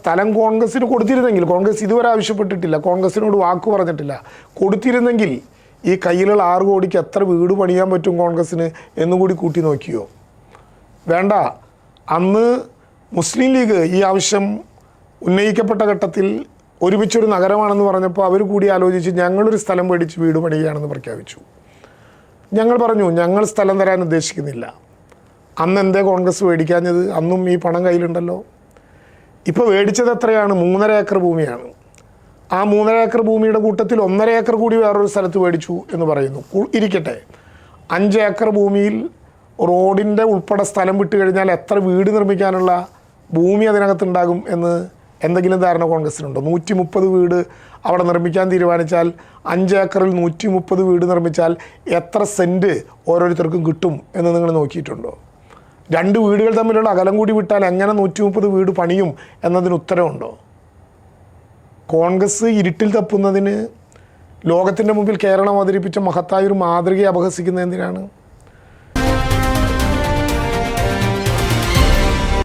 സ്ഥലം കോൺഗ്രസിന് കൊടുത്തിരുന്നെങ്കിൽ, കോൺഗ്രസ് ഇതുവരെ ആവശ്യപ്പെട്ടിട്ടില്ല, കോൺഗ്രസിനോട് വാക്ക് പറഞ്ഞിട്ടില്ല, കൊടുത്തിരുന്നെങ്കിൽ ഈ കയ്യിലുള്ള 6 കോടിക്ക് എത്ര വീട് പണിയാൻ പറ്റും കോൺഗ്രസ്സിന് എന്നുകൂടി കൂട്ടി നോക്കിയോ? വേണ്ട. അന്ന് മുസ്ലിം ലീഗ് ഈ ആവശ്യം ഉന്നയിക്കപ്പെട്ട ഘട്ടത്തിൽ ഒരുമിച്ചൊരു നഗരമാണെന്ന് പറഞ്ഞപ്പോൾ അവർ കൂടി ആലോചിച്ച് ഞങ്ങളൊരു സ്ഥലം മേടിച്ച് വീട് പണിയുകയാണെന്ന് പ്രഖ്യാപിച്ചു. ഞങ്ങൾ പറഞ്ഞു ഞങ്ങൾ സ്ഥലം തരാൻ ഉദ്ദേശിക്കുന്നില്ല. അന്ന് എന്തേ കോൺഗ്രസ് മേടിക്കാഞ്ഞത്? അന്നും ഈ പണം കയ്യിലുണ്ടല്ലോ. ഇപ്പോൾ മേടിച്ചത് എത്രയാണ്? 3.5 ഏക്കർ ഭൂമിയാണ്. ആ 3.5 ഏക്കർ ഭൂമിയുടെ കൂട്ടത്തിൽ 1.5 ഏക്കർ കൂടി വേറൊരു സ്ഥലത്ത് മേടിച്ചു എന്ന് പറയുന്നു. ഇരിക്കട്ടെ, 5 ഏക്കർ ഭൂമിയിൽ റോഡിൻ്റെ ഉൾപ്പെടെ സ്ഥലം വിട്ട് കഴിഞ്ഞാൽ എത്ര വീട് നിർമ്മിക്കാനുള്ള ഭൂമി അതിനകത്തുണ്ടാകും എന്ന് എന്തെങ്കിലും ധാരണ കോൺഗ്രസിനുണ്ടോ? 130 വീട് അവിടെ നിർമ്മിക്കാൻ തീരുമാനിച്ചാൽ 5 ഏക്കറിൽ 130 വീട് നിർമ്മിച്ചാൽ എത്ര സെൻറ്റ് ഓരോരുത്തർക്കും കിട്ടും എന്ന് നിങ്ങൾ നോക്കിയിട്ടുണ്ടോ? 2 വീടുകൾ തമ്മിലുള്ള അകലം കൂടി വിട്ടാൽ എങ്ങനെ 130 വീട് പണിയും എന്നതിന് ഉത്തരവുണ്ടോ? കോൺഗ്രസ് ഇരുട്ടിൽ തപ്പുന്നതിന് ലോകത്തിൻ്റെ മുമ്പിൽ കേരളം അവതരിപ്പിച്ച മഹത്തായൊരു മാതൃകയെ അപഹസിക്കുന്നത് എന്തിനാണ്?